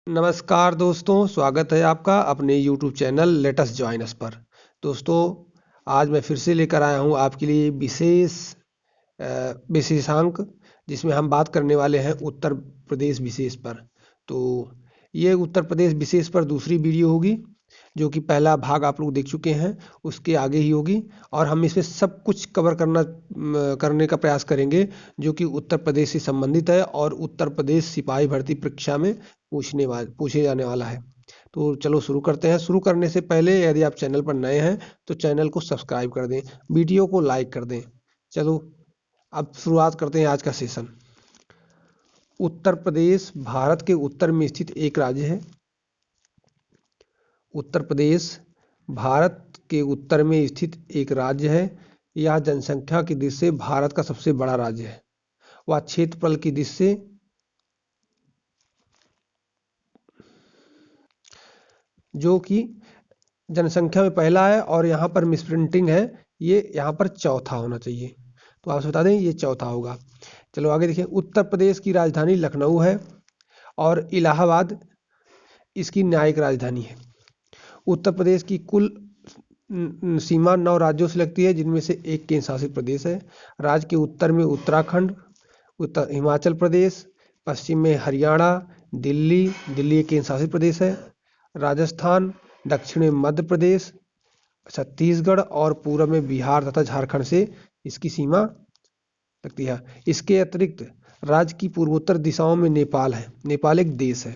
नमस्कार दोस्तों, स्वागत है आपका अपने YouTube channel let us join us पर। दोस्तों, आज मैं फिर से लेकर आया हूँ आपके लिए विशेषांक, जिसमें हम बात करने वाले हैं उत्तर प्रदेश विशेष पर। तो ये उत्तर प्रदेश विशेष पर दूसरी वीडियो होगी, जो कि पहला भाग आप लोग देख चुके हैं, उसके आगे ही होगी। और हम इसमें सब कुछ कवर करने का प्रयास करेंगे जो कि उत्तर प्रदेश से संबंधित है और उत्तर प्रदेश सिपाही भर्ती परीक्षा में पूछे जाने वाला है। तो चलो शुरू करते हैं। शुरू करने से पहले यदि आप चैनल पर नए हैं तो चैनल को सब्सक्राइब कर दें, वीडियो को लाइक कर दें। चलो अब शुरुआत करते हैं आज का सेशन। उत्तर प्रदेश भारत के उत्तर में स्थित एक राज्य है। उत्तर प्रदेश भारत के उत्तर में स्थित एक राज्य है। यह जनसंख्या की दृष्टि से भारत का सबसे बड़ा राज्य है। वह क्षेत्रफल की दृष्टि से जो कि जनसंख्या में पहला है, और यहाँ पर मिसप्रिंटिंग है, ये यहाँ पर चौथा होना चाहिए। तो आपसे बता दें ये चौथा होगा। चलो आगे देखिए। उत्तर प्रदेश की राजधानी लखनऊ है और इलाहाबाद इसकी न्यायिक राजधानी है। उत्तर प्रदेश की कुल सीमा 9 राज्यों से लगती है, जिनमें से एक केंद्र शासित प्रदेश है। राज्य के उत्तर में उत्तराखंड, उत्तर हिमाचल प्रदेश, पश्चिम में हरियाणा, दिल्ली एक केंद्र शासित प्रदेश है, राजस्थान, दक्षिण में मध्य प्रदेश, छत्तीसगढ़ और पूर्व में बिहार तथा झारखंड से इसकी सीमा लगती है। इसके अतिरिक्त राज्य की पूर्वोत्तर दिशाओं में नेपाल है। नेपाल एक देश है।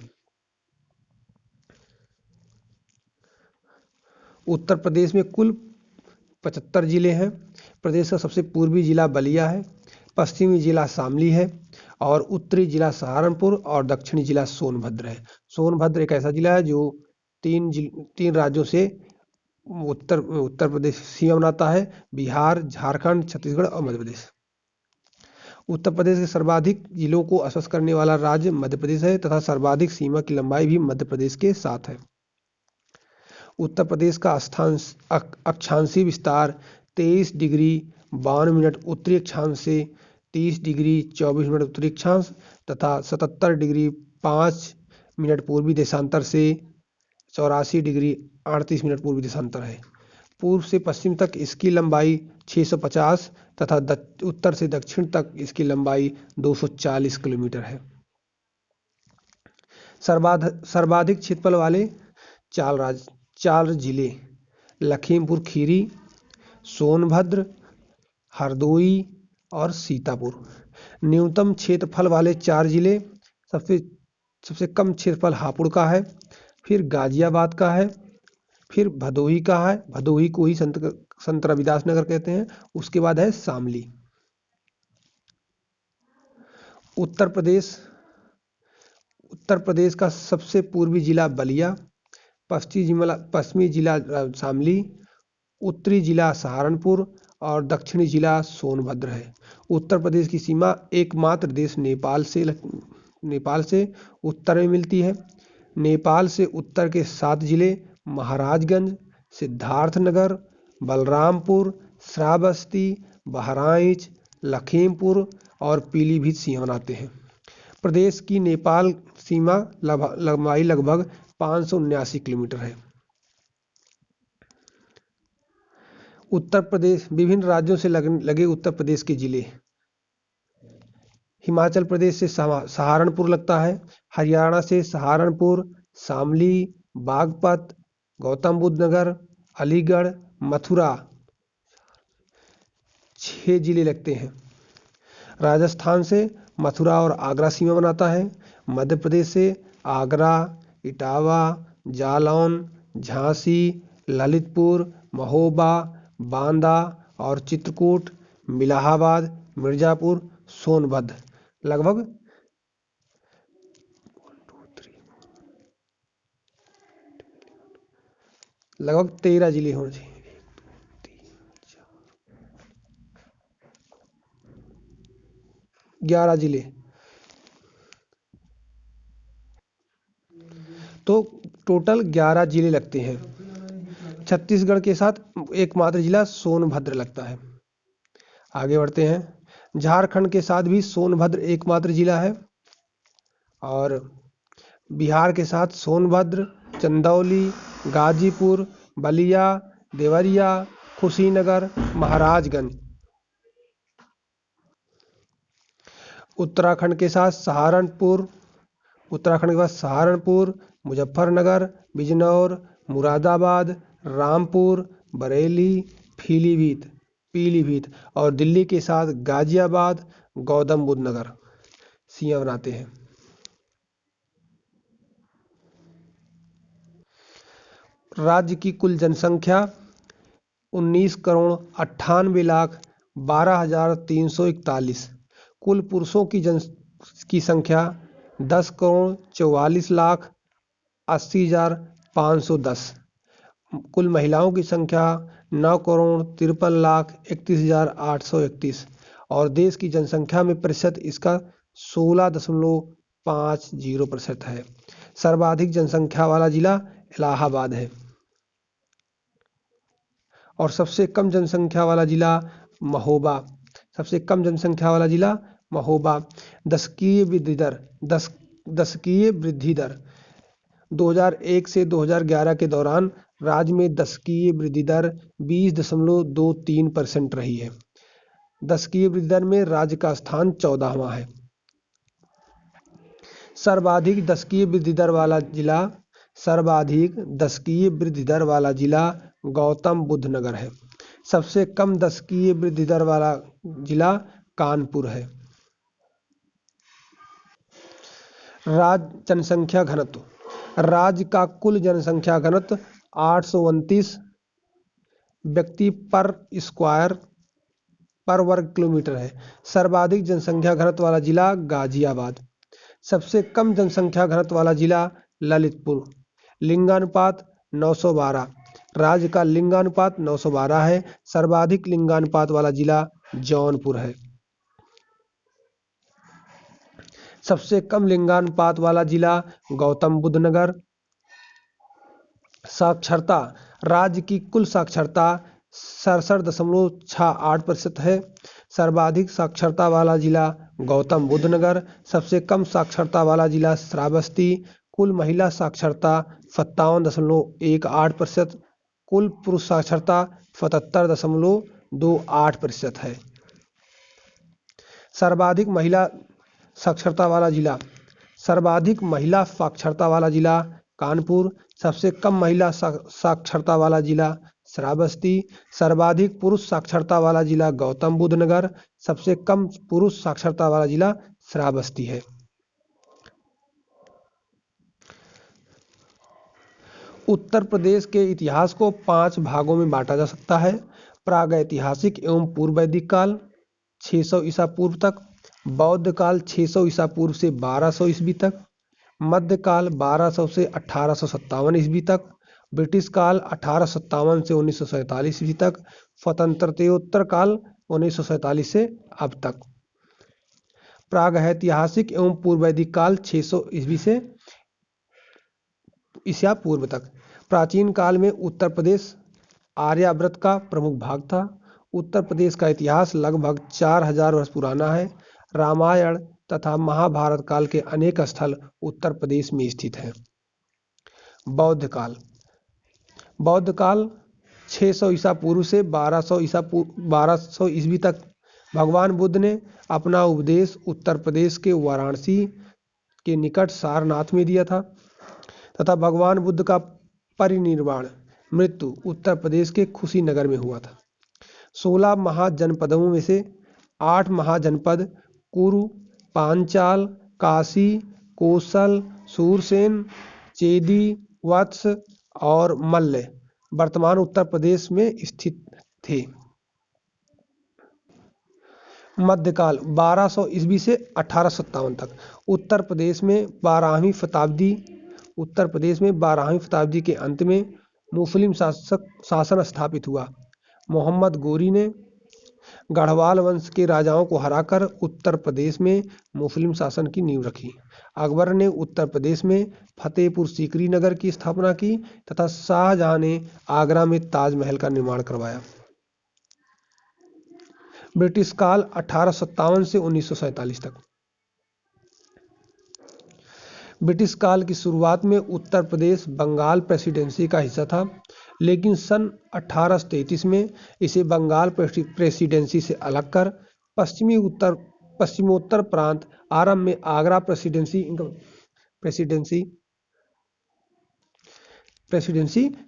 उत्तर प्रदेश में कुल 75 जिले हैं। प्रदेश का सबसे पूर्वी जिला बलिया है, पश्चिमी जिला शामली है और उत्तरी जिला सहारनपुर और दक्षिणी जिला सोनभद्र है। सोनभद्र एक ऐसा जिला है जो तीन राज्यों से उत्तर प्रदेश सीमा बनाता है: बिहार, झारखंड, छत्तीसगढ़ और मध्य प्रदेश। उत्तर प्रदेश के सर्वाधिक जिलों को अस्वस्थ करने वाला राज्य मध्य प्रदेश है तथा सर्वाधिक सीमा की लंबाई भी मध्य प्रदेश के साथ है। उत्तर प्रदेश का अक्षांशीय विस्तार 23 डिग्री 52 मिनट उत्तरी अक्षांश से 30 डिग्री 24 मिनट उत्तरी अक्षांश तथा 77 डिग्री 5 मिनट पूर्वी देशांतर से 84 डिग्री 38 मिनट पूर्वी देशांतर है। पूर्व से पश्चिम तक इसकी लंबाई 650 तथा उत्तर से दक्षिण तक इसकी लंबाई 240 किलोमीटर है। सर्वाधिक क्षेत्रफल वाले चार जिले लखीमपुर खीरी, सोनभद्र, हरदोई और सीतापुर। न्यूनतम क्षेत्रफल वाले 4 जिले सबसे कम क्षेत्रफल हापुड़ का है, फिर गाजियाबाद का है, फिर भदोही का है, भदोही को ही संत रविदास नगर कहते हैं, उसके बाद है शामली। उत्तर प्रदेश का सबसे पूर्वी जिला बलिया, पश्चिमी जिला शामली, उत्तरी जिला सहारनपुर और दक्षिणी जिला सोनभद्र है। उत्तर प्रदेश की सीमा एकमात्र देश नेपाल से उत्तर में मिलती है। नेपाल से उत्तर के 7 जिले महाराजगंज, सिद्धार्थनगर, बलरामपुर, श्रावस्ती, बहराइच, लखीमपुर और पीलीभीत सीमा बनाते हैं। प्रदेश की नेपाल सीमा लंबाई लगभग 579 किलोमीटर है। उत्तर प्रदेश विभिन्न राज्यों से लगे उत्तर प्रदेश के जिले: हिमाचल प्रदेश से सहारनपुर लगता है, हरियाणा से सहारनपुर, शामली, बागपत, गौतम बुद्ध नगर, अलीगढ़, मथुरा 6 जिले लगते हैं। राजस्थान से मथुरा और आगरा सीमा बनाता है। मध्य प्रदेश से आगरा, इटावा, जालौन, झांसी, ललितपुर, महोबा, बांदा और चित्रकूट, इलाहाबाद, मिर्जापुर, सोनभद्र लगभग 13 जिले होने चाहिए। 11 जिले। तो टोटल 11 जिले लगते हैं। छत्तीसगढ़ के साथ एकमात्र जिला सोनभद्र लगता है। आगे बढ़ते हैं। झारखंड के साथ भी सोनभद्र एकमात्र जिला है और बिहार के साथ सोनभद्र, चंदौली, गाजीपुर, बलिया, देवरिया, कुशीनगर, महाराजगंज। उत्तराखंड के साथ सहारनपुर, मुजफ्फरनगर, बिजनौर, मुरादाबाद, रामपुर, बरेली, पीलीभीत और दिल्ली के साथ गाजियाबाद, गौतम बुद्ध नगर सीएम बनाते हैं। राज्य की कुल जनसंख्या 19,98,12,341। कुल पुरुषों की संख्या 10,44,80,510। कुल महिलाओं की संख्या 9,53,31,831 और देश की जनसंख्या में प्रतिशत इसका 16.50% है। सर्वाधिक जनसंख्या वाला जिला इलाहाबाद है और सबसे कम जनसंख्या वाला जिला महोबा। दशकीय वृद्धि दर 2001 से 2011 के दौरान राज्य में दशकीय वृद्धि दर 20.23% रही है। दशकीय वृद्धि दर में राज्य का स्थान 14वां है। सर्वाधिक दशकीय वृद्धि दर वाला जिला गौतम बुद्ध नगर है। सबसे कम दशकीय वृद्धि दर वाला जिला कानपुर है। जनसंख्या घनत्व। राज्य का कुल जनसंख्या घनत्व 829 व्यक्ति पर वर्ग किलोमीटर है। सर्वाधिक जनसंख्या घनत्व वाला जिला गाजियाबाद। सबसे कम जनसंख्या घनत्व वाला जिला ललितपुर। लिंगानुपात 912। राज्य का लिंगानुपात 912 है। सर्वाधिक लिंगानुपात वाला जिला जौनपुर है। सबसे कम लिंगानुपात वाला जिला गौतम बुद्ध नगर। साक्षरता। राज्य की कुल साक्षरता 67.68% है। सर्वाधिक साक्षरता वाला जिला गौतम बुद्ध नगर। सबसे कम साक्षरता वाला जिला श्रावस्ती। कुल महिला साक्षरता 57.18%। कुल पुरुष साक्षरता 77.28% है। सर्वाधिक महिला साक्षरता वाला जिला कानपुर। सबसे कम महिला साक्षरता वाला जिला श्रावस्ती। सर्वाधिक पुरुष साक्षरता वाला जिला गौतम बुद्ध नगर। सबसे कम पुरुष साक्षरता वाला जिला श्रावस्ती है। उत्तर प्रदेश के इतिहास को 5 भागों में बांटा जा सकता है। प्रागैतिहासिक एवं पूर्व वैदिक काल 600 ईसा पूर्व तक, बौद्ध काल 600 ईसा पूर्व से 1200 ईस्वी तक, मध्यकाल 1200 से 1857 ईस्वी तक, ब्रिटिश काल 1857 से 1947 ईस्वी तक, स्वतंत्रतोत्तर काल 1947 से अब तक। प्रागैतिहासिक एवं पूर्व वैदिक काल 600 ईस्वी से ईसा पूर्व तक। प्राचीन काल में उत्तर प्रदेश आर्यावर्त का प्रमुख भाग था। उत्तर प्रदेश का इतिहास लगभग 4000 वर्ष पुराना है। रामायण तथा महाभारत काल के अनेक स्थल उत्तर प्रदेश में स्थित हैं। बौद्ध काल 600 ईसा पूर्व से 1200 ईस्वी तक। भगवान बुद्ध ने अपना उपदेश उत्तर प्रदेश के वाराणसी के निकट सारनाथ में दिया था तथा भगवान बुद्ध का परिनिर्वाण मृत्यु उत्तर प्रदेश के कुशीनगर में हुआ था। 16 महाजनपदों में से 8 महाजनपद कुरु, पांचाल, काशी, कोसल, सूरसेन, चेदी, वत्स और मल्ल वर्तमान उत्तर प्रदेश में स्थित थे। मध्यकाल 1200 ईस्वी से 1857 तक। उत्तर प्रदेश में 12वीं शताब्दी के अंत में मुस्लिम शासन स्थापित हुआ। मोहम्मद गोरी ने गढ़वाल वंश के राजाओं को हराकर उत्तर प्रदेश में मुस्लिम शासन की नींव रखी। अकबर ने उत्तर प्रदेश में फतेहपुर सीकरी नगर की स्थापना की तथा शाहजहां ने आगरा में ताजमहल का निर्माण करवाया। ब्रिटिश काल 1857 से 1947 तक। ब्रिटिश काल की शुरुआत में उत्तर प्रदेश बंगाल प्रेसिडेंसी का हिस्सा था, लेकिन सन 1833 में इसे बंगाल प्रेसिडेंसी से अलग कर पश्चिमोत्तर प्रांत आरंभ में आगरा प्रेसिडेंसी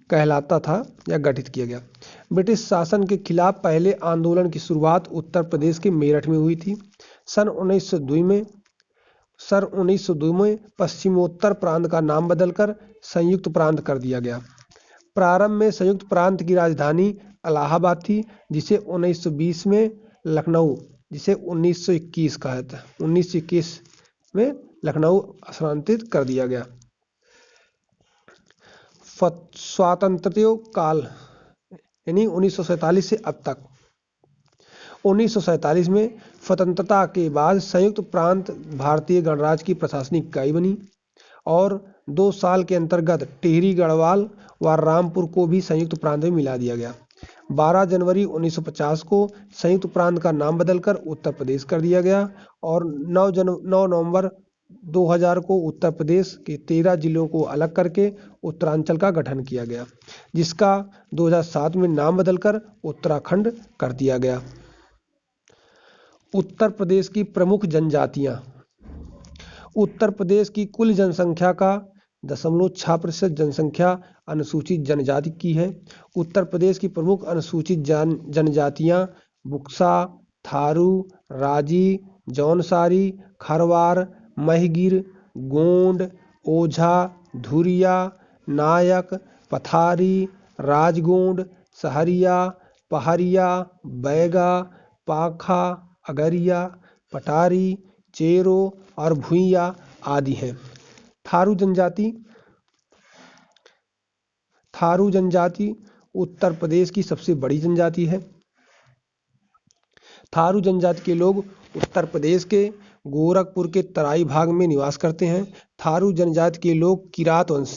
कहलाता था या गठित किया गया। ब्रिटिश शासन के खिलाफ पहले आंदोलन की शुरुआत उत्तर प्रदेश के मेरठ में हुई थी। सन 1902 में पश्चिमोत्तर प्रांत का नाम बदलकर संयुक्त प्रांत कर दिया गया। प्रारंभ में संयुक्त प्रांत की राजधानी इलाहाबाद थी, जिसे 1920 में लखनऊ, जिसे 1921 में लखनऊ स्थानांतरित कर दिया गया। स्वातंत्र्यों काल यानी 1947 से अब तक। 1947 में स्वतंत्रता के बाद संयुक्त प्रांत भारतीय गणराज्य की प्रशासनिक इकाई बनी और 2 साल के अंतर्गत टिहरी, गढ़वाल व रामपुर को भी संयुक्त प्रांत में मिला दिया गया। 12 जनवरी 1950 को संयुक्त प्रांत का नाम बदलकर उत्तर प्रदेश कर दिया गया और 9 नवंबर 2000 को उत्तर प्रदेश के 13 जिलों को अलग करके उत्तरांचल का गठन किया गया, जिसका 2007 में नाम बदलकर उत्तराखंड कर दिया गया। उत्तर प्रदेश की प्रमुख जनजातियां। उत्तर प्रदेश की कुल जनसंख्या का 0.6% जनसंख्या अनुसूचित जनजाति की है। उत्तर प्रदेश की प्रमुख अनुसूचित जनजातियां बुक्सा, थारू, राजी, जौनसारी, खरवार, महिगिर, गोंड, ओझा, धुरिया, नायक, पथारी, राजगोंड, सहरिया, पहारिया, बैगा, पाखा, अगरिया, पटारी, चेरो और भुइया आदि हैं। थारू जनजाति उत्तर प्रदेश की सबसे बड़ी जनजाति है। थारू जनजाति के लोग उत्तर प्रदेश के गोरखपुर के तराई भाग में निवास करते हैं। थारू जनजाति के लोग किरात वंश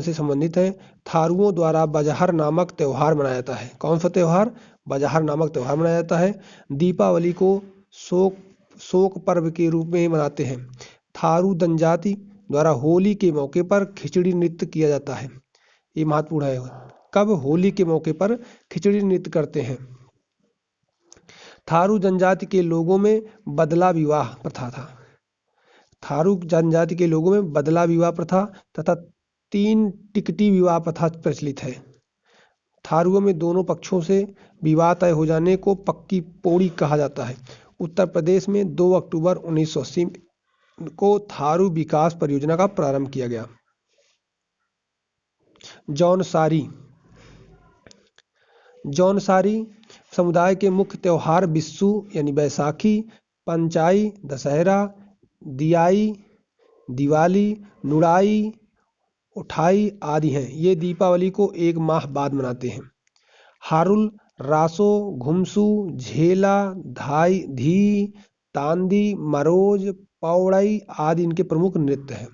से संबंधित हैं। थारुओं द्वारा बजहर नामक त्यौहार मनाया जाता है। कौन सा त्यौहार? बजहर नामक त्यौहार मनाया जाता है। दीपावली को शोक पर्व के रूप में मनाते हैं। थारू जनजाति द्वारा होली के मौके पर खिचड़ी नृत्य किया जाता है। ये महत्वपूर्ण है। कब? होली के मौके पर खिचड़ी नृत्य करते हैं। थारू जनजाति के लोगों में बदला विवाह प्रथा था। थारू जनजाति के लोगों में बदला विवाह प्रथा तथा 3 टिकटी विवाह प्रथा प्रचलित है। थारुओं में दोनों पक्षों से विवाह तय हो जाने को पक्की पोड़ी कहा जाता है। उत्तर प्रदेश में 2 अक्टूबर 1980 को थारू विकास परियोजना का प्रारंभ किया गया। जौनसारी समुदाय के मुख्य त्योहार बिस्सू यानी बैसाखी, पंचाई, दशहरा, दियाई, दिवाली, नुड़ाई, उठाई आदि हैं। ये दीपावली को 1 माह बाद मनाते हैं। हारुल, रासो, घुमसू, झेला, धी, तांदी, मरोज, पौड़ई आदि इनके प्रमुख नृत्य हैं।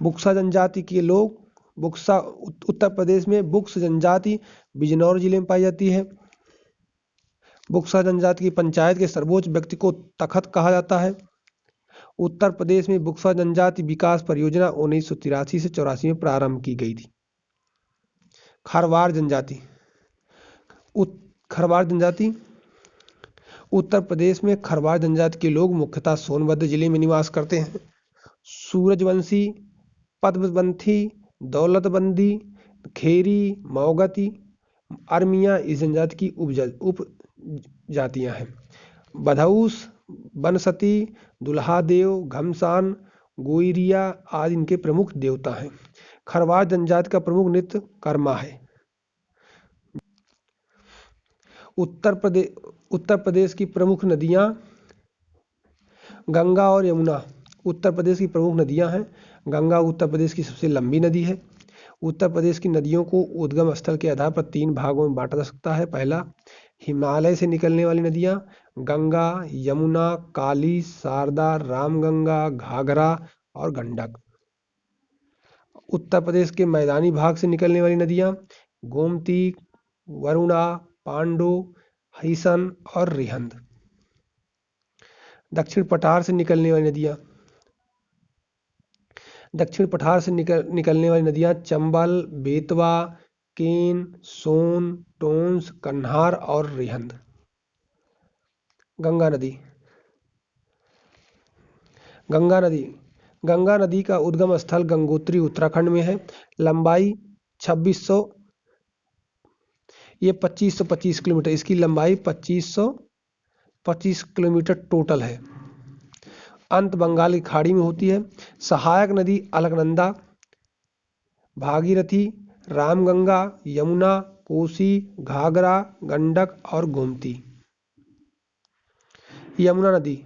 बुक्सा जनजाति के लोग उत्तर प्रदेश में बुक्स जनजाति बिजनौर जिले में पाई जाती है। बुक्सा जनजाति की पंचायत के सर्वोच्च व्यक्ति को तखत कहा जाता है। उत्तर प्रदेश में बुक्सा जनजाति विकास परियोजना 1983 से 84 में प्रारंभ की गई थी। खरवार जनजाति उत्तर प्रदेश में खरवार जनजाति के लोग मुख्यतः सोनभद्र जिले में निवास करते हैं। सूरजवंशी, पद्मवंशी, दौलतबंदी, खेरी, मौगती, अरमिया इस जनजाति की उपजातियां हैं। बधौस, बनसती, दुल्हादेव, घमसान, गोइरिया आदि इनके प्रमुख देवता हैं। खरवार जनजाति का प्रमुख नृत्य कर्मा है। उत्तर प्रदेश की प्रमुख नदियां गंगा और यमुना उत्तर प्रदेश की प्रमुख नदियां हैं। गंगा उत्तर प्रदेश की सबसे लंबी नदी है। उत्तर प्रदेश की नदियों को उद्गम स्थल के आधार पर 3 भागों में बांटा जा सकता है। पहला, हिमालय से निकलने वाली नदियां गंगा, यमुना, काली, शारदा, रामगंगा, घाघरा और गंडक। उत्तर प्रदेश के मैदानी भाग से निकलने वाली नदियां गोमती, वरुणा, पांडु, हिसन और रिहंद। दक्षिण पठार से निकलने वाली नदियां, दक्षिण पठार से निकलने वाली नदियां चंबल, बेतवा, केन, सोन, टोंस, कन्हार और रिहंद। गंगा नदी, गंगा नदी, गंगा नदी का उद्गम स्थल गंगोत्री उत्तराखंड में है। लंबाई 2600, ये 2525 किलोमीटर, इसकी लंबाई 2525 किलोमीटर टोटल है। अंत बंगाल की खाड़ी में होती है। सहायक नदी अलकनंदा, भागीरथी, रामगंगा, यमुना, कोसी, घाघरा, गंडक और गोमती। यमुना नदी,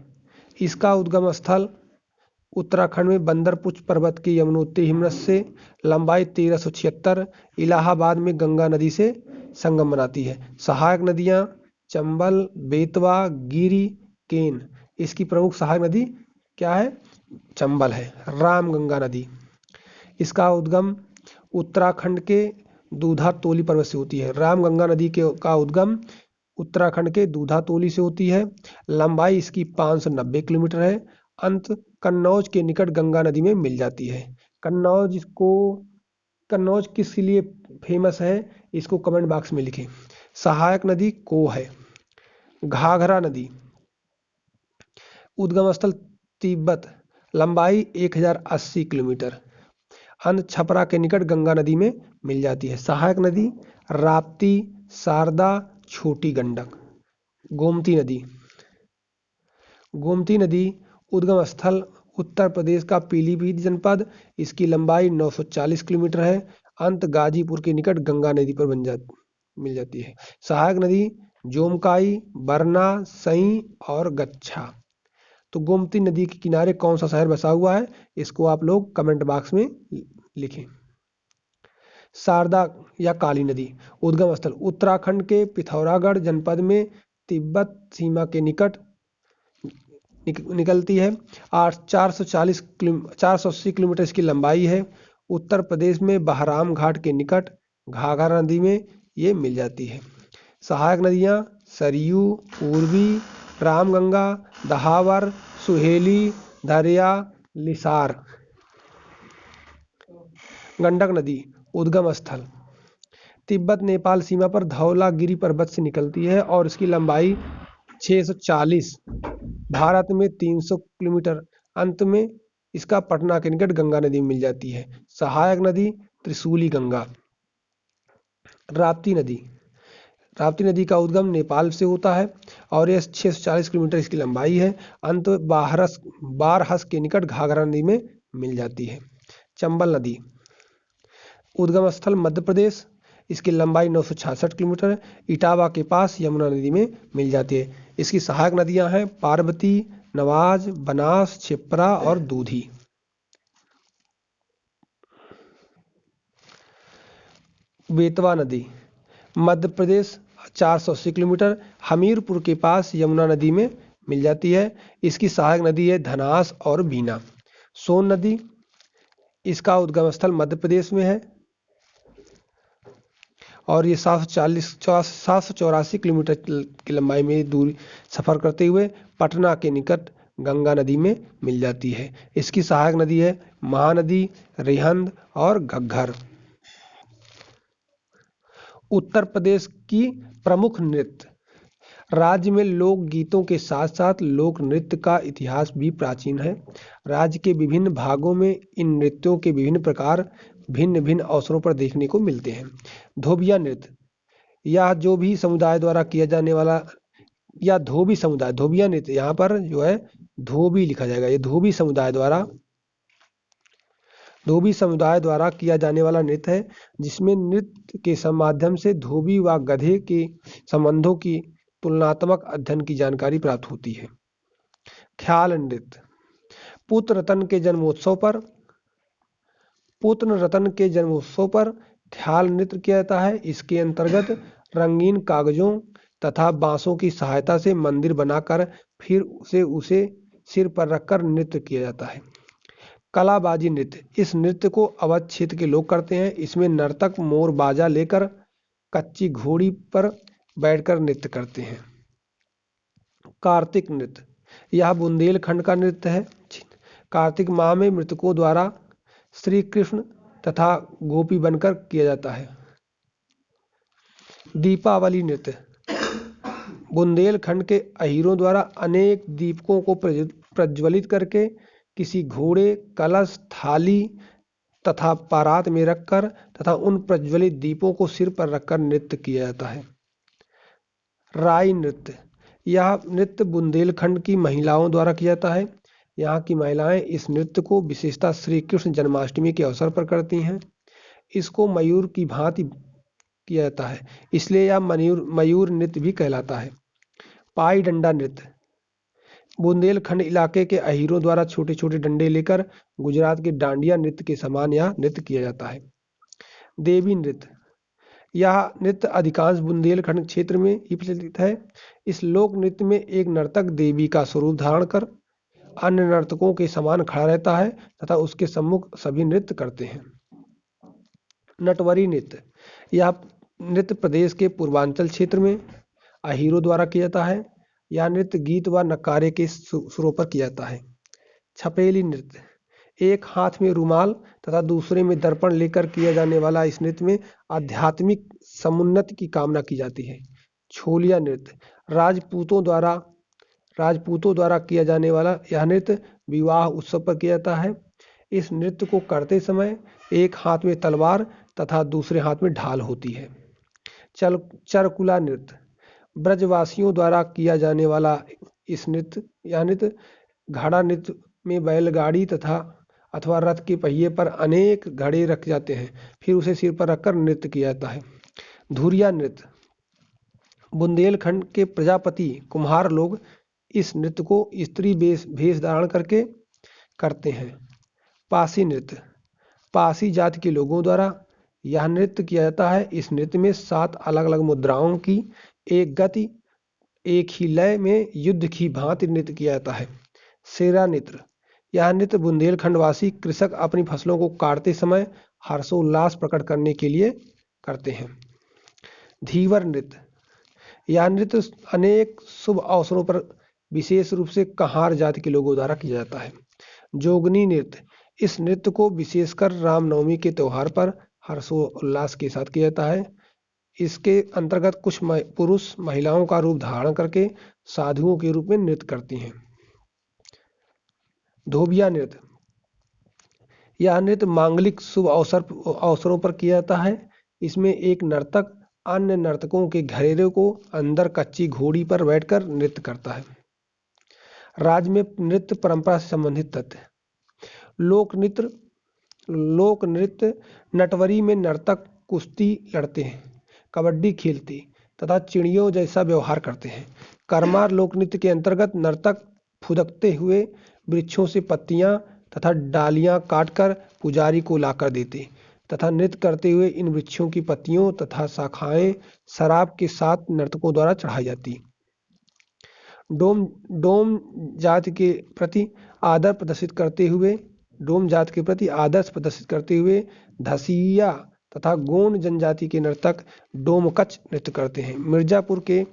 इसका उद्गम स्थल उत्तराखंड में बंदरपुच पर्वत के यमुनोत्री हिमनद से, लंबाई 1376, इलाहाबाद में गंगा नदी से संगम बनाती है। सहायक नदियां चंबल, बेतवा, गिरी, केन। इसकी प्रमुख सहायक नदी क्या है? चंबल है। रामगंगा नदी, इसका उद्गम उत्तराखंड के दूधातोली पर्वत से होती है। रामगंगा नदी का उद्गम उत्तराखंड के दूधातोली से होती है। लंबाई इसकी 590 किलोमीटर है। अंत कन्नौज के निकट गंगा नदी में मिल जाती है। कन्नौज किस लिए फेमस है, इसको कमेंट बॉक्स में लिखें। सहायक नदी को है। घाघरा नदी, उद्गम स्थल तिब्बत, लंबाई 1080 किलोमीटर। अंत छपरा के निकट गंगा नदी में मिल जाती है। सहायक नदी राप्ती, शारदा, छोटी गंडक। गोमती नदी, गोमती नदी उद्गम स्थल उत्तर प्रदेश का पीलीभीत जनपद, इसकी लंबाई 940 किलोमीटर है। अंत गाजीपुर के निकट गंगा नदी पर मिल जाती है। सहायक नदी जोमकाई, बरना, सई और गच्छा। तो गोमती नदी के किनारे कौन सा शहर बसा हुआ है, इसको आप लोग कमेंट बॉक्स में लिखें। शारदा या काली नदी, उद्गम स्थल उत्तराखंड के पिथौरागढ़ जनपद में तिब्बत सीमा के निकट निकलती है। 480 किलोमीटर इसकी लंबाई है। उत्तर प्रदेश में बहराम घाट के निकट घाघरा नदी में ये मिल जाती है। सहायक नदियां सरयू, पूर्वी, रामगंगा, दहावर, सुहेली, धरिया, लिसार। गंडक नदी, उद्गम स्थल तिब्बत नेपाल सीमा पर धौलागिरी पर्वत से निकलती है और इसकी लंबाई 640, भारत में 300 किलोमीटर। अंत में इसका पटना के निकट गंगा नदी में मिल जाती है। सहायक नदी त्रिशूली गंगा। राप्ती नदी, राप्ती नदी का उद्गम नेपाल से होता है और यह 640 किलोमीटर इसकी लंबाई है। अंत बारहस के निकट घाघरा नदी में मिल जाती है। चंबल नदी, उद्गम स्थल मध्य प्रदेश, इसकी लंबाई 966 किलोमीटर, इटावा के पास यमुना नदी में मिल जाती है। इसकी सहायक नदियां हैं पार्वती, नवाज, बनास, छिप्रा और दूधी। बेतवा नदी, मध्य प्रदेश, 480 किलोमीटर, हमीरपुर के पास यमुना नदी में मिल जाती है। इसकी सहायक नदी है धनास और बीना। सोन नदी, इसका उद्गम स्थल मध्य प्रदेश में है और ये 784 किलोमीटर की लंबाई में दूरी सफर करते हुए पटना के निकट गंगा नदी में मिल जाती है। इसकी सहायक नदी है महानदी, रिहंद और घग्घर। उत्तर प्रदेश की प्रमुख नृत्य, राज्य में लोक गीतों के साथ साथ लोक नृत्य का इतिहास भी प्राचीन है। राज्य के विभिन्न भागों में इन नृत्यों के विभिन्न प्रकार भिन्न भिन्न अवसरों पर देखने को मिलते हैं। धोबिया नृत्य, यह जो भी समुदाय द्वारा किया जाने वाला, या धोबी समुदाय, धोबिया नृत्य, यहाँ पर जो है धोबी लिखा जाएगा, ये धोबी समुदाय द्वारा किया जाने वाला नृत्य है, जिसमें नृत्य के माध्यम से धोबी व गधे के संबंधों की तुलनात्मक अध्ययन की जानकारी प्राप्त होती है। ख्याल नृत्य, पुत्र रतन के जन्मोत्सव पर ख्याल नृत्य किया जाता है। इसके अंतर्गत रंगीन कागजों तथा बांसों की सहायता से मंदिर बनाकर फिर उसे सिर पर रखकर नृत्य किया जाता है। कलाबाजी नृत्य, इस नृत्य को अवध क्षेत्र के लोग करते हैं। इसमें नर्तक मोर बाजा लेकर कच्ची घोड़ी पर बैठकर नृत्य करते हैं। कार्तिक नृत्य, यह बुंदेलखंड का नृत्य है। कार्तिक माह में मृतकों द्वारा श्री कृष्ण तथा गोपी बनकर किया जाता है। दीपावली नृत्य बुंदेलखंड के अहीरों द्वारा अनेक दीपकों को प्रज्वलित करके किसी घोड़े, कलश, थाली तथा परात में रखकर तथा उन प्रज्वलित दीपों को सिर पर रखकर नृत्य किया जाता है। राई नृत्य, यह नृत्य बुंदेलखंड की महिलाओं द्वारा किया जाता है। यहाँ की महिलाएं इस नृत्य को विशेषतः श्री कृष्ण जन्माष्टमी के अवसर पर करती हैं। इसको मयूर की भांति किया जाता है, इसलिए यह मयूर नृत्य भी कहलाता है। पाई डंडा नृत्य बुंदेलखंड इलाके के अहीरों द्वारा छोटे छोटे डंडे लेकर गुजरात के डांडिया नृत्य के समान यह नृत्य किया जाता है। देवी नृत्य, यह नृत्य अधिकांश बुंदेलखंड क्षेत्र में ही प्रचलित है। इस लोक नृत्य में एक नर्तक देवी का स्वरूप धारण कर अन्य नर्तकों के समान खड़ा रहता है तथा उसके सम्मुख सभी नृत्य करते हैं। नटवरी नृत्य, यह नृत्य प्रदेश के पूर्वांचल क्षेत्र में अहीरों द्वारा किया जाता है। यह नृत्य गीत व नकारे के सुरों पर किया जाता है। छपेली नृत्य, एक हाथ में रुमाल तथा दूसरे में दर्पण लेकर किया जाने वाला इस नृत्य में आध्यात्मिक समुन्नति की कामना की जाती है। छोलिया नृत्य, राजपूतों द्वारा किया जाने वाला यह नृत्य विवाह उत्सव पर किया जाता है। इस नृत्य को करते समय एक हाथ में तलवार तथा दूसरे हाथ में ढाल होती है। चरकुला नृत्य, ब्रजवासियों द्वारा किया जाने वाला यह नृत्य घड़ा नृत्य में बैलगाड़ी तथा अथवा रथ के पहिए पर अनेक घड़े रखे जाते हैं, फिर उसे सिर पर रखकर नृत्य किया जाता है। धुरिया नृत्य, बुंदेलखंड के प्रजापति कुम्हार लोग इस नृत्य को स्त्री भेष धारण करके करते हैं। पासी नृत्य, पासी जाति के लोगों द्वारा यह नृत्य किया जाता है। इस नृत्य में 7 अलग अलग मुद्राओं की एक गति, एक ही लय में युद्ध की भांति नृत्य किया जाता है। सेरा नृत्य, यह नृत्य बुंदेलखंडवासी कृषक अपनी फसलों को काटते समय हर्षोल्लास प्रकट करने के लिए करते हैं। धीवर नृत्य, यह नृत्य अनेक शुभ अवसरों पर विशेष रूप से कहार जाति के लोगों द्वारा किया जाता है। जोगनी नृत्य, इस नृत्य को विशेषकर रामनवमी के त्योहार पर हर्षोल्लास के साथ किया जाता है। इसके अंतर्गत कुछ पुरुष महिलाओं का रूप धारण करके साधुओं के रूप में नृत्य करती हैं। धोबिया नृत्य, यह नृत्य मांगलिक शुभ अवसरों पर किया जाता है। इसमें एक नर्तक अन्य नर्तकों के घरेरे को अंदर कच्ची घोड़ी पर बैठकर नृत्य करता है। राज्य में नृत्य परंपरा से संबंधित तथ्य। लोक नृत्य नटवरी में नर्तक कुश्ती लड़ते हैं, कबड्डी खेलते तथा चिड़ियों जैसा व्यवहार करते हैं। करमार लोक नृत्य के अंतर्गत नर्तक फुदकते हुए वृक्षों से पत्तियां तथा डालियां काटकर पुजारी को लाकर देते तथा नृत्य करते हुए इन वृक्षों की पत्तियों तथा शाखाएं शराब के साथ नर्तकों द्वारा चढ़ाई जाती। डोम जाति के प्रति आदर्श प्रदर्शित करते हुए धसिया तथा गोंड जनजाति के नर्तक डोमकच नृत्य करते हैं। मिर्जापुर के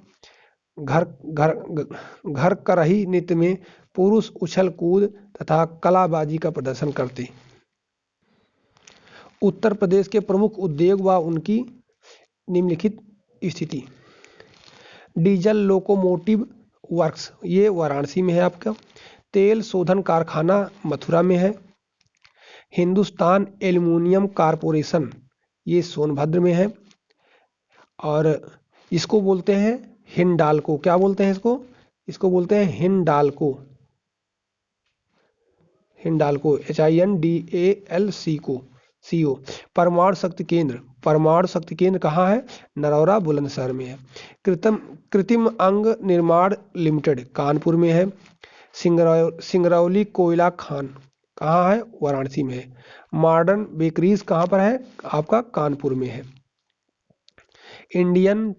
घर करही नृत्य में पुरुष उछल कूद तथा कलाबाजी का प्रदर्शन करते। उत्तर प्रदेश के प्रमुख उद्योग व उनकी निम्नलिखित स्थिति। डीजल लोकोमोटिव वर्क्स, ये वाराणसी में है आपका। तेल शोधन कारखाना मथुरा में है। हिंदुस्तान एल्युमिनियम कारपोरेशन, ये सोनभद्र में है। और इसको बोलते हैं हिंडाल्को। क्या बोलते हैं इसको? इसको बोलते हैं हिंडाल्को, HINDALCO। परमाणु शक्ति केंद्र कहाँ है? नरौरा बुलंदशहर में है। कृत्रिम अंग निर्माण लिमिटेड कानपुर में है। सिंगरौली कोयला खान कहाँ है? वाराणसी में है। मॉडर्न बेकरीज कहाँ पर है? आपका कानपुर में है। इंडियन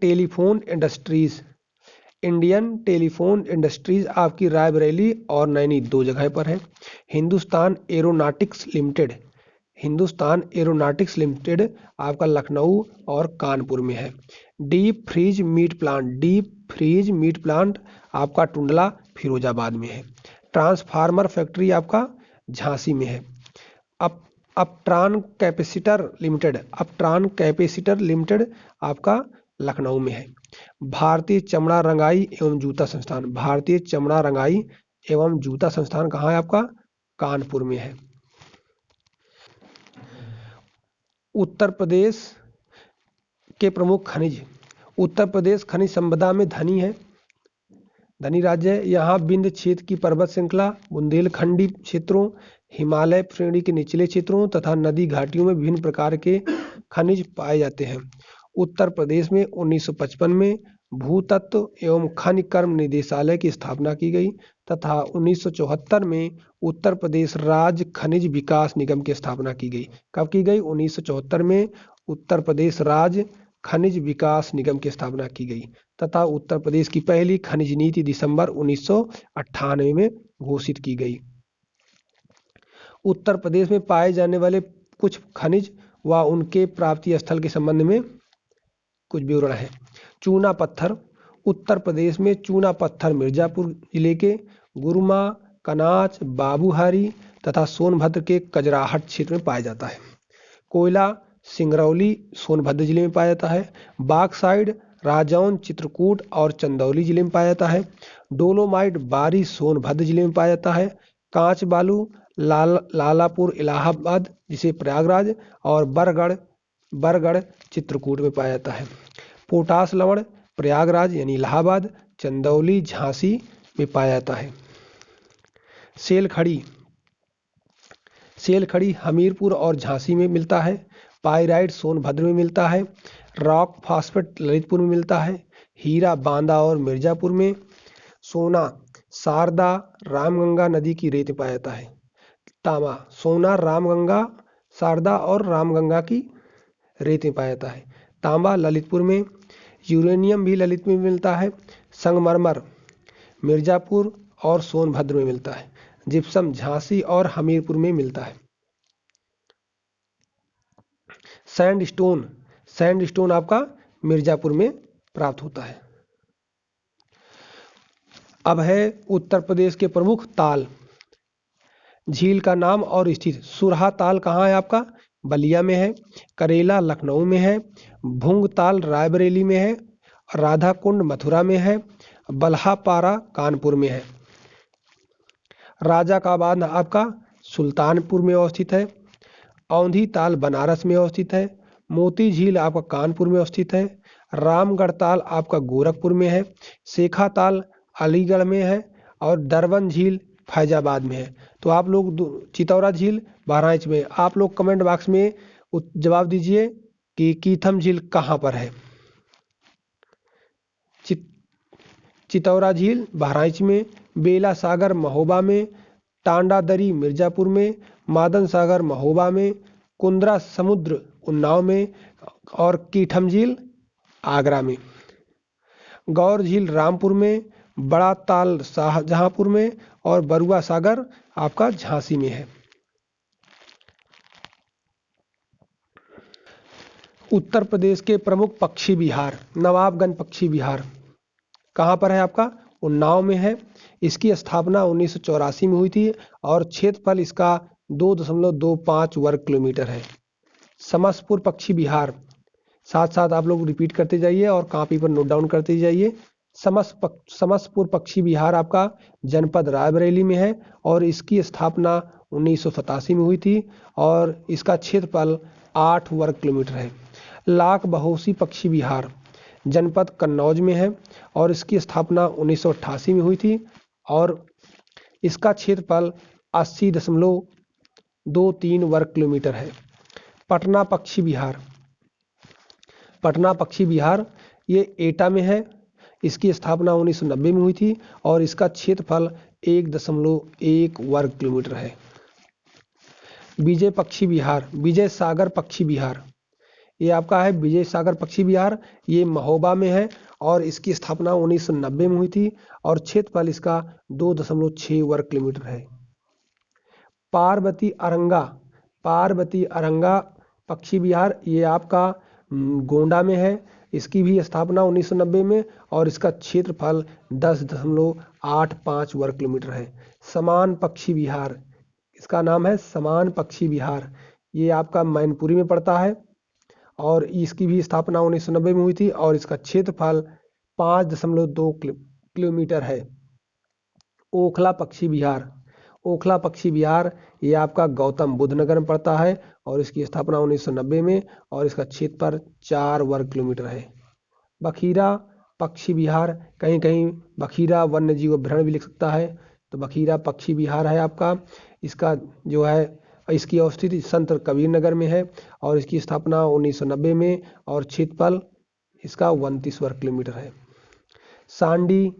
टेलीफोन इंडस्ट्रीज आपकी रायबरेली और नैनी 2 जगह पर है। हिंदुस्तान एरोनॉटिक्स लिमिटेड आपका लखनऊ और कानपुर में है। डीप फ्रीज मीट प्लांट आपका टुंडला फिरोजाबाद में है। ट्रांसफार्मर फैक्ट्री आपका झांसी में है। अपट्रान कैपेसिटर लिमिटेड आपका लखनऊ में है। भारतीय चमड़ा रंगाई एवं जूता संस्थान कहाँ है आपका? कानपुर में है। उत्तर प्रदेश के प्रमुख खनिज। उत्तर प्रदेश खनिज संपदा में धनी राज्य है। यहाँ विंध्य क्षेत्र की पर्वत श्रृंखला, बुंदेलखंडी क्षेत्रों, हिमालय श्रेणी के निचले क्षेत्रों तथा नदी घाटियों में विभिन्न प्रकार के खनिज पाए जाते हैं। उत्तर प्रदेश में 1955 में भूतत्व एवं खनिज कर्म निदेशालय की स्थापना की गई तथा 1974 में उत्तर प्रदेश राज्य खनिज विकास निगम की स्थापना की गई। कब की गई? 1974 में उत्तर प्रदेश राज्य खनिज विकास निगम की स्थापना की गई तथा उत्तर प्रदेश की पहली खनिज नीति दिसंबर 1998 में घोषित की गई। उत्तर प्रदेश में पाए जाने वाले कुछ खनिज व उनके प्राप्ति स्थल के संबंध में कुछ विवरण है। चूना पत्थर। उत्तर प्रदेश में चूना पत्थर मिर्जापुर जिले के गुरुमा, कनाच, बाबूहारी तथा सोनभद्र के कजराहट क्षेत्र में पाया जाता है। कोयला सिंगरौली सोनभद्र जिले में पाया जाता है। बाक्साइड राजौन, चित्रकूट और चंदौली जिले में पाया जाता है। डोलोमाइट बारी सोनभद्र जिले में पाया जाता है। कांच बालू लालापुर इलाहाबाद जिसे प्रयागराज और बरगढ़ चित्रकूट में पाया जाता है। पोटास लवण प्रयागराज यानी इलाहाबाद, चंदौली, झांसी में पाया जाता है। सेल खड़ी हमीरपुर और झांसी में मिलता है। पाइराइट सोनभद्र में मिलता है। रॉक फास्फेट ललितपुर में मिलता है। हीरा बांदा और मिर्जापुर में। सोना शारदा रामगंगा नदी की रेत में पाया जाता है। तांबा सोना रामगंगा शारदा और रामगंगा की रेत में पाया जाता है। तांबा ललितपुर में। यूरेनियम भी ललित में मिलता है। संगमरमर मिर्जापुर और सोनभद्र में मिलता है। जिप्सम झांसी और हमीरपुर में मिलता है। सैंडस्टोन आपका मिर्जापुर में प्राप्त होता है। अब है उत्तर प्रदेश के प्रमुख ताल। झील का नाम और स्थिति। सुरहा ताल कहाँ है आपका? बलिया में है। करेला लखनऊ में है। भुंग ताल रायबरेली में है। राधा कुंड मथुरा में है। बल्हापारा कानपुर में है। राजा का बांध आपका सुल्तानपुर में अवस्थित है। औंधी ताल बनारस में अवस्थित है। मोती झील आपका कानपुर में अवस्थित है। रामगढ़ ताल आपका गोरखपुर में है। शेखा ताल अलीगढ़ में है और दरबन झील फैजाबाद में है। तो आप लोग चितौरा झील बहराइच में। आप लोग कमेंट बॉक्स में जवाब दीजिए कि कीथम झील कहाँ पर है। चितौरा झील बहराइच में, बेला सागर महोबा में, टांडा दरी मिर्जापुर में, मादन सागर महोबा में, कुंद्रा समुद्र उन्नाव में और कीठम झील आगरा में। गौर झील रामपुर में, बड़ा ताल शाहजहांपुर में और बरुआ सागर आपका झांसी में है। उत्तर प्रदेश के प्रमुख पक्षी विहार। नवाबगंज पक्षी विहार कहाँ पर है आपका? उन्नाव में है। इसकी स्थापना 1984 में हुई थी और क्षेत्रफल इसका 2.25 वर्ग किलोमीटर है। समसपुर पक्षी विहार, साथ साथ आप लोग रिपीट करते जाइए और कॉपी पर नोट डाउन करते जाइए। समसपुर पक्षी विहार आपका जनपद रायबरेली में है और इसकी स्थापना 1987 में हुई थी और इसका क्षेत्रफल 8 वर्ग किलोमीटर है। लाख बहोसी पक्षी विहार जनपद कन्नौज में है और इसकी स्थापना 1988 में हुई थी और इसका क्षेत्रफल 80.23 वर्ग किलोमीटर है। पटना पक्षी विहार ये एटा में है। इसकी स्थापना 1990 में हुई थी और इसका क्षेत्रफल 1.1 वर्ग किलोमीटर है। विजय सागर पक्षी विहार ये आपका है। विजय सागर पक्षी विहार ये महोबा में है और इसकी स्थापना 1990 में हुई थी और क्षेत्रफल इसका 2.6 वर्ग किलोमीटर है। पार्वती अरंगा पक्षी विहार ये आपका गोंडा में है। इसकी भी स्थापना 1990 में और इसका क्षेत्रफल 10.85 वर्ग किलोमीटर है। समान पक्षी विहार, इसका नाम है समान पक्षी विहार, ये आपका मैनपुरी में पड़ता है और इसकी भी स्थापना 1990 में हुई थी और इसका क्षेत्रफल 5.2 किलोमीटर है। ओखला पक्षी विहार, ओखला पक्षी विहार ये आपका गौतम बुद्ध नगर में पड़ता है और इसकी स्थापना 1990 में और इसका क्षेत्रफल 4 वर्ग किलोमीटर है। बखीरा पक्षी विहार, कहीं कहीं बखीरा वन्य जीव अभयारण्य भी लिख सकता है, तो बखीरा पक्षी विहार है आपका। इसका जो है इसकी अवस्थिति संत कबीर नगर में है और इसकी स्थापना 1990 में और क्षेत्रफल इसका 29 वर्ग किलोमीटर है। सांडी,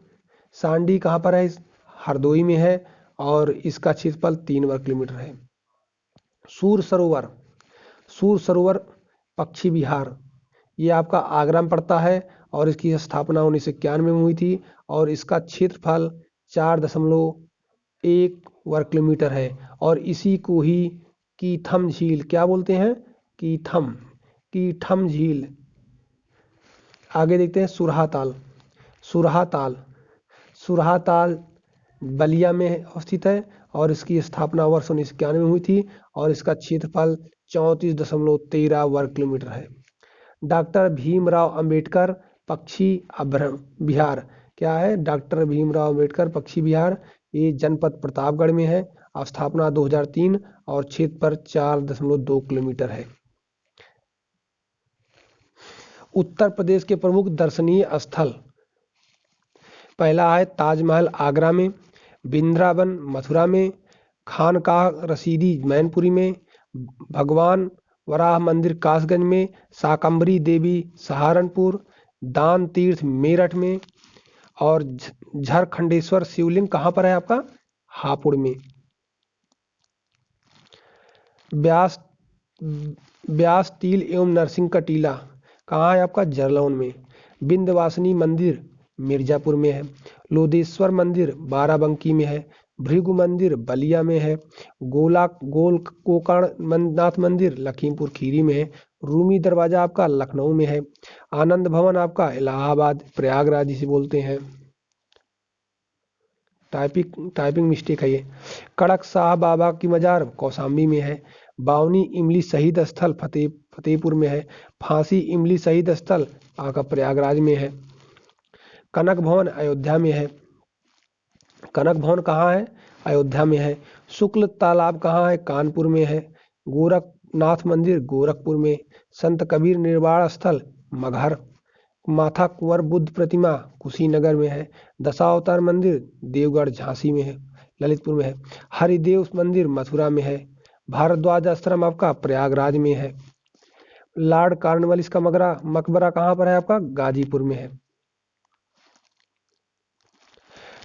सांडी कहाँ पर है? हरदोई में है और इसका क्षेत्रफल 3 वर्ग किलोमीटर है। सूर सरोवर, सूर सरोवर पक्षी विहार ये आपका आगरा में पड़ता है और इसकी स्थापना 1991 में हुई थी और इसका क्षेत्रफल 4.1 वर्ग किलोमीटर है और इसी को ही कीथम झील, क्या बोलते हैं? कीथम, कीथम झील। आगे देखते हैं सुरहाताल, सुरहाताल, सुरहाताल बलिया में अवस्थित है और इसकी स्थापना वर्ष 1991 में हुई थी और इसका क्षेत्रफल 34.13 वर्ग किलोमीटर है। डॉक्टर भीमराव अंबेडकर पक्षी अभयारण्य विहार, क्या है? डॉक्टर भीमराव अंबेडकर पक्षी विहार, ये जनपद प्रतापगढ़ में है, स्थापना 2003 और क्षेत्रफल 4.2 किलोमीटर है। उत्तर प्रदेश के प्रमुख दर्शनीय स्थल, पहला है ताजमहल आगरा में, वृंदावन मथुरा में, खानकाह रशीदी मैनपुरी में, भगवान वराह मंदिर कासगंज में, शाकंभरी देवी सहारनपुर, दान तीर्थ मेरठ में और झारखंडेश्वर शिवलिंग कहाँ पर है आपका? हापुड़ में। व्यास, व्यास तिल एवं नरसिंह का टीला कहाँ है आपका? जरलौन में। विंध्यवासिनी मंदिर मिर्जापुर में है। लोधेश्वर मंदिर बाराबंकी में है। भृगु मंदिर बलिया में है। गोकर्णनाथ मंदिर लखीमपुर खीरी में है। रूमी दरवाजा आपका लखनऊ में है। आनंद भवन आपका इलाहाबाद प्रयागराज जिसे बोलते हैं, टाइपिंग मिस्टेक है ये। कड़क साह बाबा की मजार कौशाम्बी में है। बावनी इमली शहीद स्थल फतेहपुर में है। फांसी इमली शहीद स्थल आपका प्रयागराज में है। कनक भवन अयोध्या में है। कनक भवन कहाँ है? अयोध्या में है। शुक्ल तालाब कहाँ है? कानपुर में है। गोरखनाथ मंदिर गोरखपुर में। संत कबीर निर्वाण स्थल मगहर। माथा कुंवर बुद्ध प्रतिमा कुशीनगर में है। दशावतार मंदिर देवगढ़ झांसी में है, ललितपुर में है। हरिदेव मंदिर मथुरा में है। भारद्वाज आश्रम आपका प्रयागराज में है। लॉर्ड कॉर्नवालिस का मकबरा कहाँ पर है आपका? गाजीपुर में है।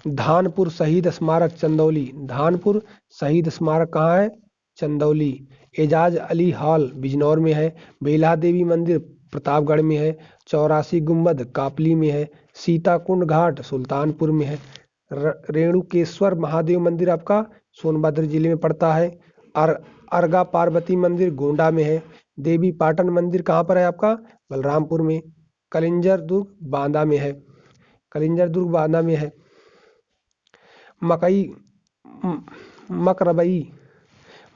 धानपुर शहीद स्मारक चंदौली, धानपुर शहीद स्मारक कहाँ है? चंदौली। एजाज अली हॉल बिजनौर में है। बेला देवी मंदिर प्रतापगढ़ में है। 84 गुंबद कापली में है। सीताकुंड घाट सुल्तानपुर में है। रेणुकेश्वर महादेव मंदिर आपका सोनभद्र जिले में पड़ता है। अर्गा पार्वती मंदिर गोंडा में है। देवी पाटन मंदिर कहाँ पर है आपका? बलरामपुर में। कलिंजर दुर्ग बांदा में है, कलिंजर दुर्ग बांदा में है।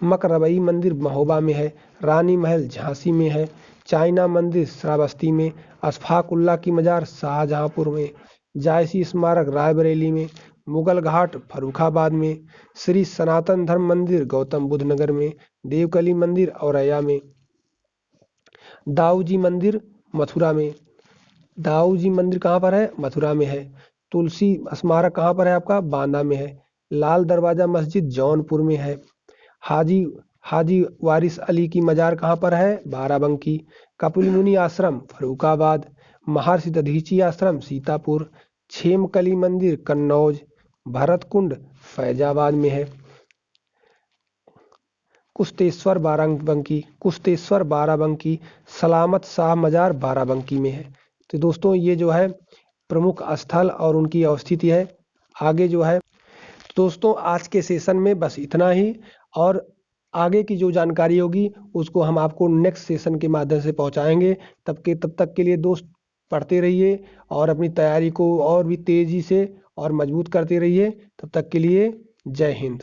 मकरबई मंदिर महोबा में है। रानी महल झांसी में है। चाइना मंदिर श्रावस्ती में। अशफाक उल्लाह की मजार शाहजहांपुर में। जायसी स्मारक रायबरेली में। मुगल घाट फर्रुखाबाद में। श्री सनातन धर्म मंदिर गौतम बुद्ध नगर में। देवकली मंदिर औरैया में। दाऊजी मंदिर मथुरा में। दाऊजी मंदिर कहाँ पर है? मथुरा में है। तुलसी स्मारक कहाँ पर है आपका? बांदा में है। लाल दरवाजा मस्जिद जौनपुर में है। हाजी वारिस अली की मजार कहाँ पर है? बाराबंकी। कपिल मुनि आश्रम फर्रुखाबाद। महर्षि दधीची आश्रम सीतापुर। छेमकली मंदिर कन्नौज। भरत कुंड फैजाबाद में है। कुश्तेश्वर बाराबंकी। सलामत शाह मजार बाराबंकी में है। तो दोस्तों ये जो है प्रमुख स्थल और उनकी अवस्थिति है। आगे जो है दोस्तों आज के सेशन में बस इतना ही, और आगे की जो जानकारी होगी उसको हम आपको नेक्स्ट सेशन के माध्यम से पहुंचाएंगे। तब तक के लिए दोस्त पढ़ते रहिए और अपनी तैयारी को और भी तेज़ी से और मजबूत करते रहिए। तब तक के लिए जय हिंद।